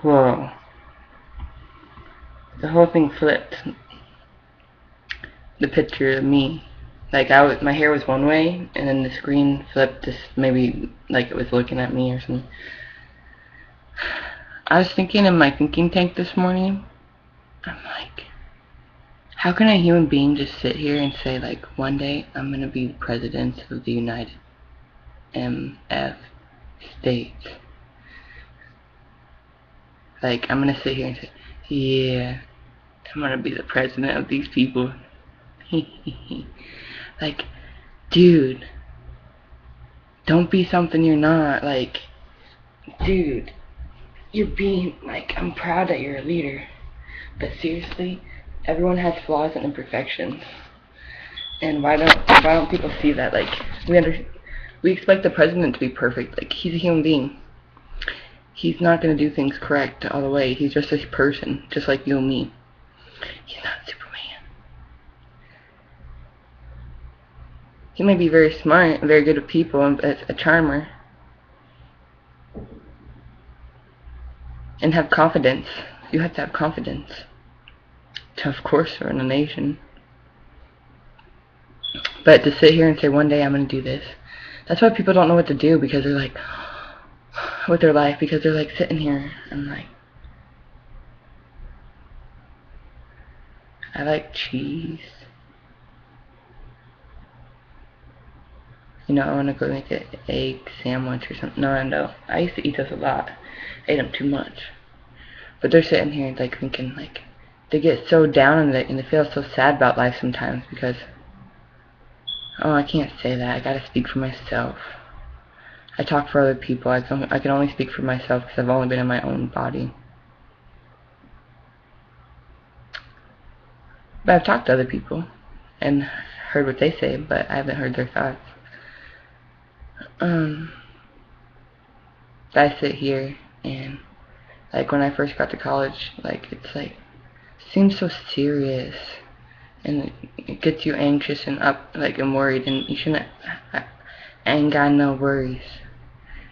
Well, the whole thing flipped. The picture of me. Like my hair was one way, and then the screen flipped. Just maybe like it was looking at me or something. I was thinking in my thinking tank this morning. I'm like, how can a human being just sit here and say like, one day I'm gonna be president of the United MF States? Like, I'm gonna sit here and say, yeah, I'm gonna be the president of these people. Like, dude, don't be something you're not. Like, dude, you're being, like, I'm proud that you're a leader, but seriously, everyone has flaws and imperfections. And why don't people see that? Like, we expect the president to be perfect. Like, he's a human being. He's not gonna do things correct all the way. He's just a person, just like you and me. He's not Superman. He may be very smart, very good with people, and a charmer, and have confidence. You have to have confidence to, of course, run a nation. But to sit here and say, one day I'm going to do this, that's why people don't know what to do, because they're like, with their life, because they're like sitting here and like, I like cheese. You know, I want to go make an egg sandwich or something. No, I know. I used to eat those a lot. I ate them too much. But they're sitting here like thinking like, they get so down and they feel so sad about life sometimes because, oh, I can't say that. I gotta speak for myself. I talk for other people. I can only speak for myself because I've only been in my own body. But I've talked to other people and heard what they say, but I haven't heard their thoughts. I sit here and like when I first got to college, like it's like seems so serious and it gets you anxious and up like and worried, and you shouldn't. I ain't got no worries,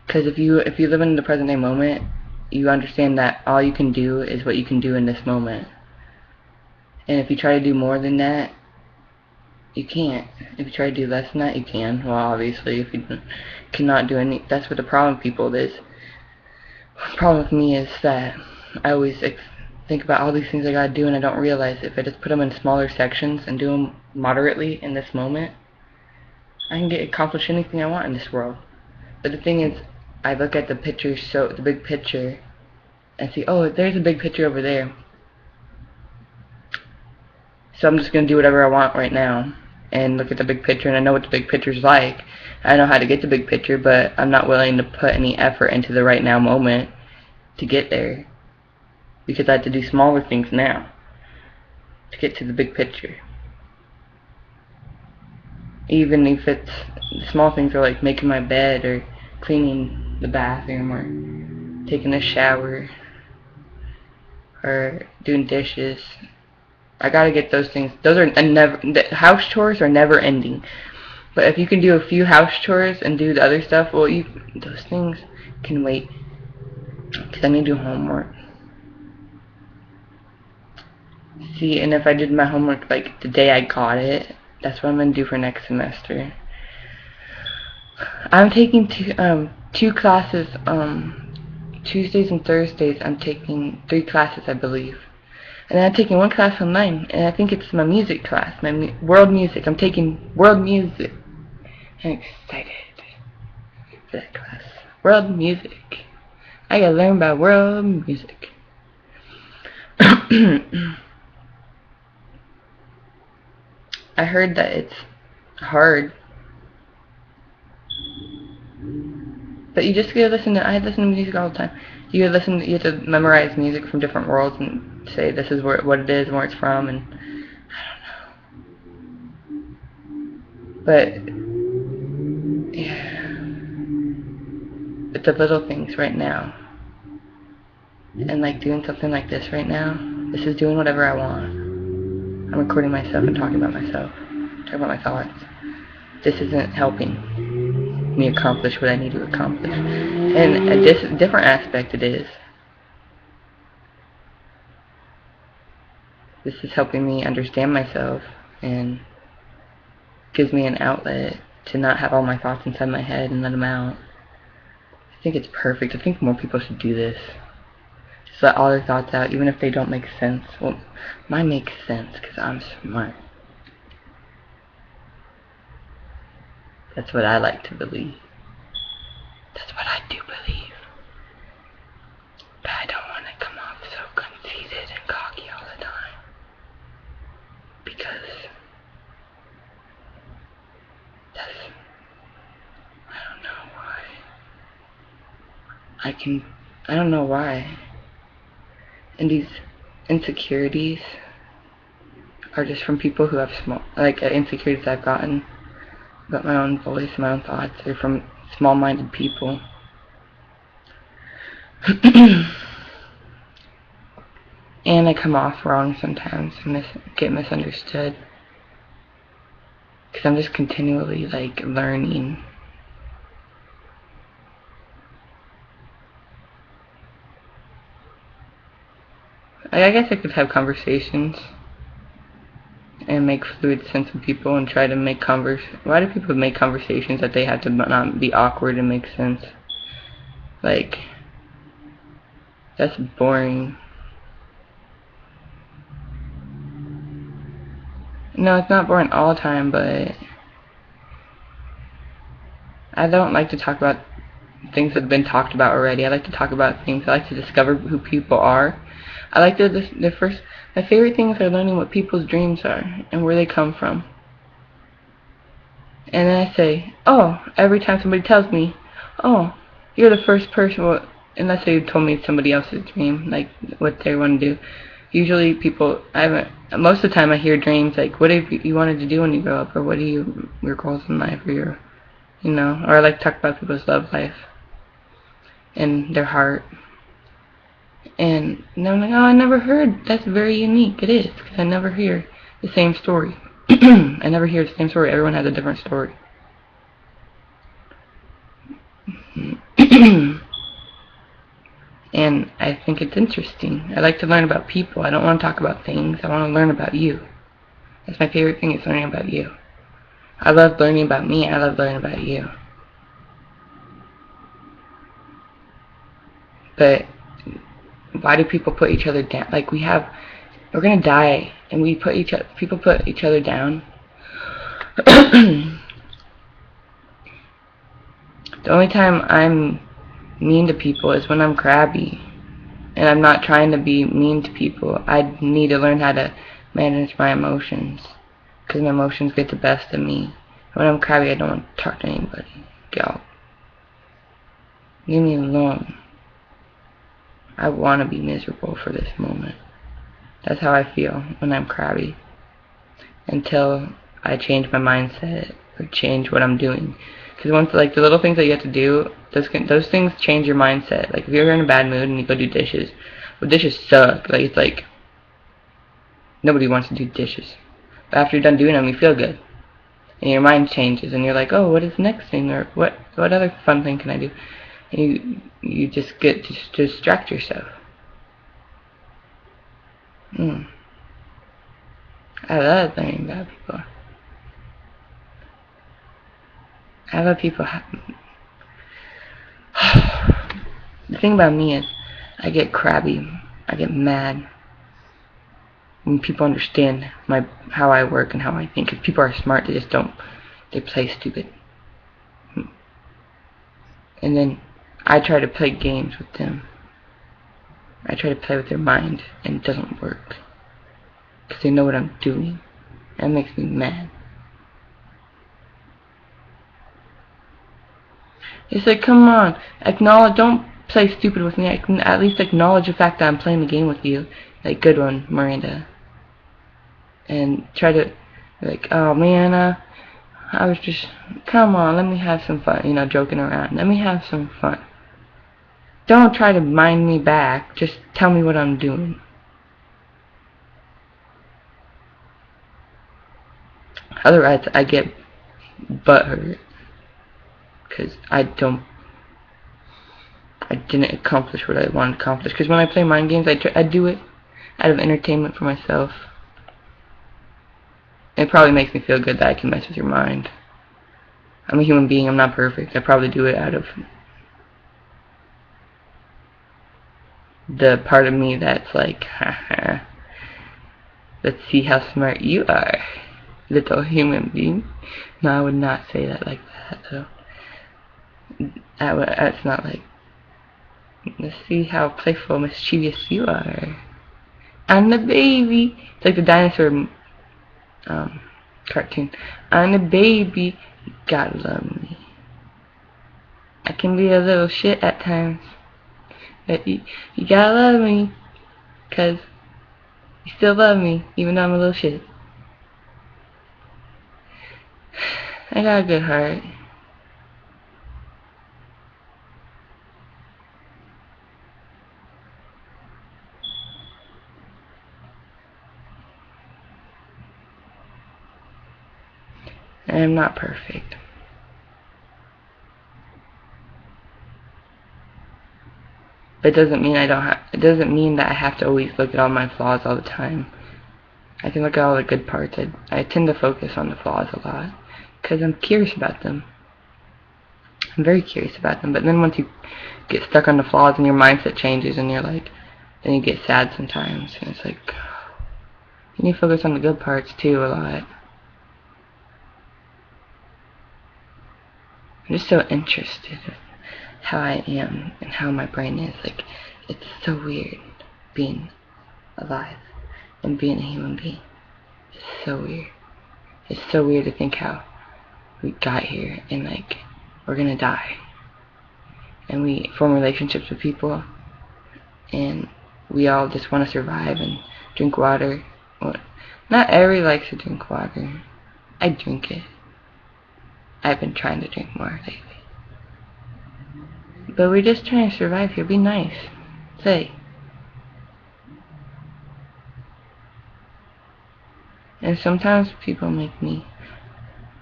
because if you live in the present day moment, you understand that all you can do is what you can do in this moment, and if you try to do more than that, you can't. If you try to do less than that, you can. Well, obviously, if you cannot do any, that's what the problem with people is. The problem with me is that I always think about all these things I gotta do, and I don't realize if I just put them in smaller sections and do them moderately in this moment, I can accomplish anything I want in this world. But the thing is, I look at the picture, so the big picture, and see, oh, there's a big picture over there. So I'm just gonna do whatever I want right now, and look at the big picture, and I know what the big picture's like. I know how to get the big picture, but I'm not willing to put any effort into the right now moment to get there, because I have to do smaller things now to get to the big picture. Even if it's small things are like making my bed or cleaning the bathroom or taking a shower or doing dishes. I gotta get those things. Those are never. The house chores are never ending. But if you can do a few house chores and do the other stuff, well, those things can wait. Because I need to do homework. See, and if I did my homework like the day I got it, that's what I'm gonna do for next semester. I'm taking two classes. Tuesdays and Thursdays. I'm taking 3 classes, I believe. And then I'm taking 1 class online, and I think it's my music class, my world music. I'm taking world music. I'm excited for that class. World music. I gotta learn about world music. I heard that it's hard, but you just gotta listen to. I listen to music all the time. You have to memorize music from different worlds and say this is what it is and where it's from, and I don't know. But yeah, it's the little things right now, and like doing something like this right now. This is doing whatever I want. I'm recording myself and talking about myself, talking about my thoughts. This isn't helping me accomplish what I need to accomplish. And a different aspect it is. this is helping me understand myself and gives me an outlet to not have all my thoughts inside my head and let them out. I think it's perfect. I think more people should do this. Just let all their thoughts out, even if they don't make sense. Well, mine makes sense because I'm smart. That's what I like to believe. That's what I do believe. But I don't want to come off so conceited and cocky all the time. Because I don't know why. I don't know why. And these insecurities are just from people who have insecurities I've gotten about my own voice, my own thoughts, or from small-minded people. And I come off wrong sometimes, get misunderstood. Because I'm just continually, learning. I guess I could have conversations and make fluid sense with people and try to make why do people make conversations that they have to not be awkward and make sense? That's boring. No, it's not boring all the time, but I don't like to talk about things that have been talked about already. I like to talk about things. I like to discover who people are. I like my favorite things are learning what people's dreams are and where they come from. And then I say, oh, every time somebody tells me, oh, you're the first person, well, unless they told me somebody else's dream, what they want to do. Usually most of the time I hear dreams what have you wanted to do when you grow up, or what are your goals in life, or or I like to talk about people's love life and their heart. And I'm like, oh, I never heard. That's very unique. It is, because I never hear the same story. I never hear the same story. Everyone has a different story. And I think it's interesting. I like to learn about people. I don't want to talk about things. I want to learn about you. That's my favorite thing, is learning about you. I love learning about me. I love learning about you. But why do people put each other down? We're gonna die, and people put each other down. The only time I'm mean to people is when I'm crabby, and I'm not trying to be mean to people. I need to learn how to manage my emotions, because my emotions get the best of me. When I'm crabby, I don't want to talk to anybody. Get out. Leave me alone. I want to be miserable for this moment. That's how I feel when I'm crabby. Until I change my mindset or change what I'm doing. Because once, the little things that you have to do, those things change your mindset. If you're in a bad mood and you go do dishes, well, dishes suck. Nobody wants to do dishes. But after you're done doing them, you feel good. And your mind changes, and you're like, oh, what is the next thing? Or what other fun thing can I do? And you just get to distract yourself. I love learning about people. I love people. The thing about me is, I get crabby. I get mad when people understand how I work and how I think. If people are smart, they play stupid. And then I try to play games with them. I try to play with their mind, and it doesn't work. Because they know what I'm doing. That makes me mad. It's come on, don't play stupid with me. I can at least acknowledge the fact that I'm playing the game with you. Good one, Miranda. And try to, oh man, I was just, come on, let me have some fun, joking around. Let me have some fun. Don't try to mind me back, just tell me what I'm doing. Otherwise, I get butthurt. Because I didn't accomplish what I wanted to accomplish. Because when I play mind games, I do it out of entertainment for myself. it probably makes me feel good that I can mess with your mind. I'm a human being. I'm not perfect. I probably do it out of the part of me that's like, haha, let's see how smart you are, little human being. No, I would not say that like that, though. That's not like, let's see how playful, mischievous you are. I'm the baby. It's like the dinosaur cartoon. I'm the baby. You gotta love me. I can be a little shit at times, but you gotta love me, 'cause you still love me, even though I'm a little shit. I got a good heart. And I'm not perfect. But it doesn't mean it doesn't mean that I have to always look at all my flaws all the time. I can look at all the good parts. I tend to focus on the flaws a lot, because I'm curious about them. I'm very curious about them. But then once you get stuck on the flaws and your mindset changes and you're like, then you get sad sometimes. And it's like, you need to focus on the good parts too a lot. I'm just so interested in how I am and how my brain is. Like, it's so weird being alive and being a human being. It's so weird. It's so weird to think how we got here and like we're gonna die. And we form relationships with people and we all just want to survive and drink water. Well, not everybody likes to drink water. I drink it. I've been trying to drink more lately. But we're just trying to survive here. Be nice. Say. And sometimes people make me...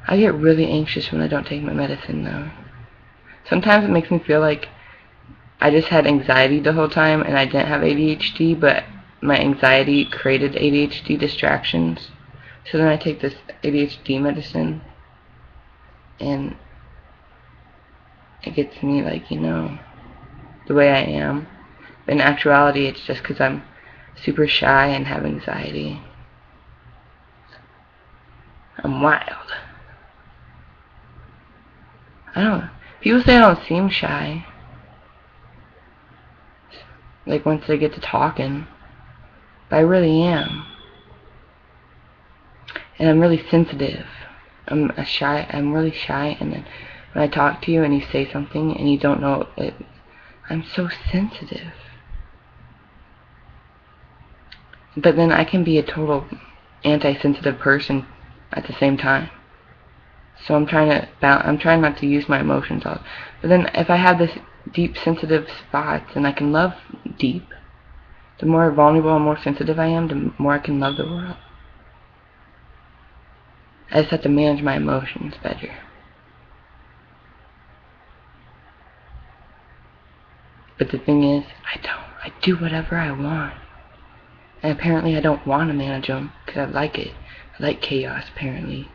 I get really anxious when I don't take my medicine, though. Sometimes it makes me feel like I just had anxiety the whole time and I didn't have ADHD, but my anxiety created ADHD distractions. So then I take this ADHD medicine and it gets me like, you know, the way I am. But in actuality, it's just because I'm super shy and have anxiety. I'm wild. I don't know. People say I don't seem shy. Like once they get to talking. But I really am. And I'm really sensitive. I'm really shy, and then when I talk to you and you say something and you don't know it, I'm so sensitive. But then I can be a total anti-sensitive person at the same time. So I'm trying not to use my emotions all. But then if I have this deep sensitive spots and I can love deep, the more vulnerable and more sensitive I am, the more I can love the world. I just have to manage my emotions better. But the thing is, I do whatever I want. And apparently I don't want to manage them, because I like it. I like chaos, apparently.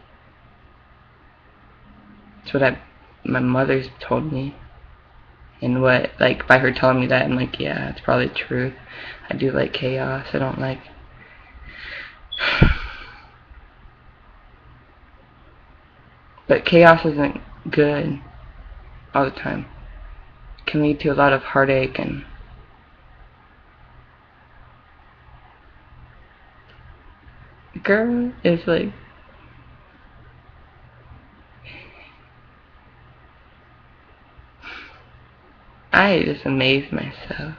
That's what my mother's told me. And what, like, by her telling me that, I'm like, yeah, it's probably true. I do like chaos. I don't like... But chaos isn't good all the time. It can lead to a lot of heartache and... Girl, it's like... I just amaze myself.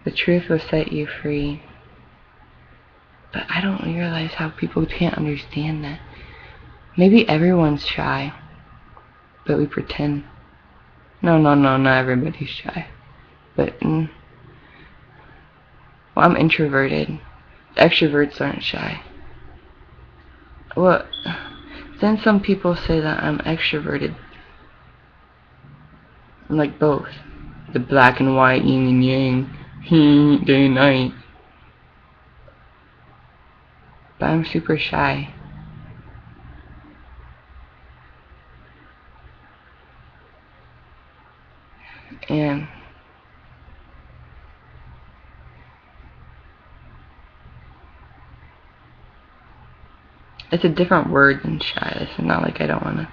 The truth will set you free. But I don't realize how people can't understand that. Maybe everyone's shy, but we pretend. No, not everybody's shy. But, well, I'm introverted. Extroverts aren't shy. Well, Then some people say that I'm extroverted. I'm like both. The black and white, yin and yang, day and night. But I'm super shy. And it's a different word than shy. It's not like I don't want to.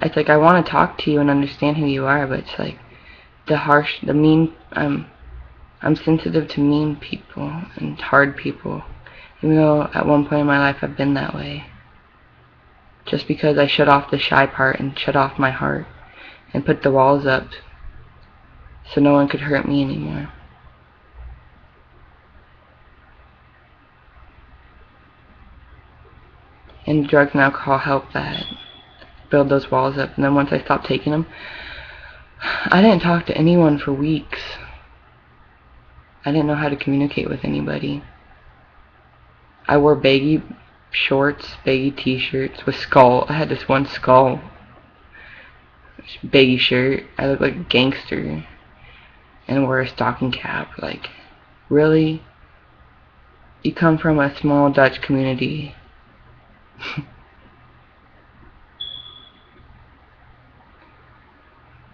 It's like I want to talk to you and understand who you are, but it's like the harsh, the mean. I'm sensitive to mean people and hard people, even though at one point in my life I've been that way. Just because I shut off the shy part and shut off my heart and put the walls up so no one could hurt me anymore. And drugs and alcohol help that, build those walls up. And then once I stopped taking them, I didn't talk to anyone for weeks. I didn't know how to communicate with anybody. I wore baggy shorts, baggy t-shirts with skull. I had this one skull baggy shirt. I looked like a gangster. And wore a stocking cap. Like, really? You come from a small Dutch community.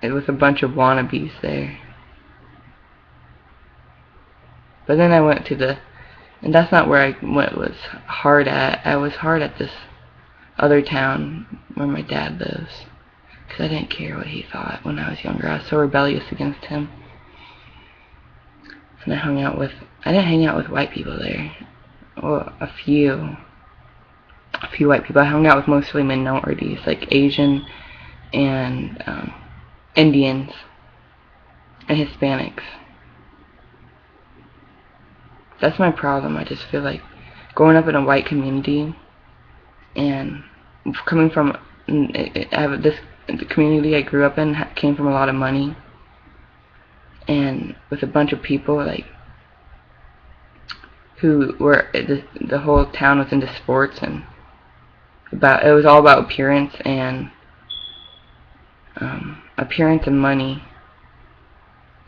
With a bunch of wannabes there. But then I went to the, and that's not where I went, was hard at. I was hard at this other town where my dad lives, because I didn't care what he thought when I was younger. I was so rebellious against him. And I didn't hang out with white people there. Well, a few white people. I hung out with mostly minorities, like Asian and Indians and Hispanics. That's my problem. I just feel like growing up in a white community and coming from the community I grew up in came from a lot of money, and with a bunch of people like who were the whole town was into sports, and it was all about appearance and money.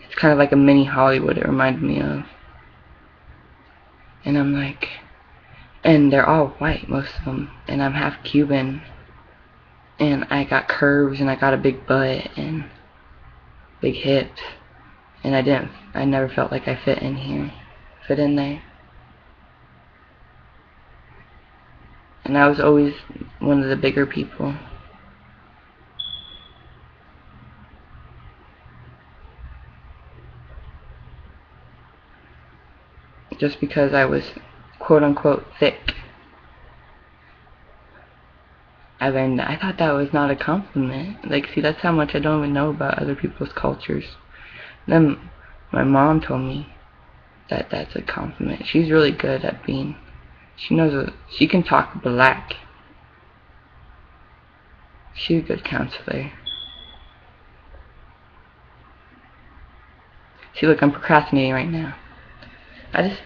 It's kind of like a mini Hollywood, it reminded me of. And I'm like, and they're all white, most of them, and I'm half Cuban, and I got curves, and I got a big butt, and big hips, and I never felt like I fit in there. And I was always one of the bigger people. Just because I was quote-unquote thick. I learned that. I thought that was not a compliment. Like, see, that's how much I don't even know about other people's cultures. Then my mom told me that that's a compliment. She's really good at she can talk black. She's a good counselor. See, look, I'm procrastinating right now. I just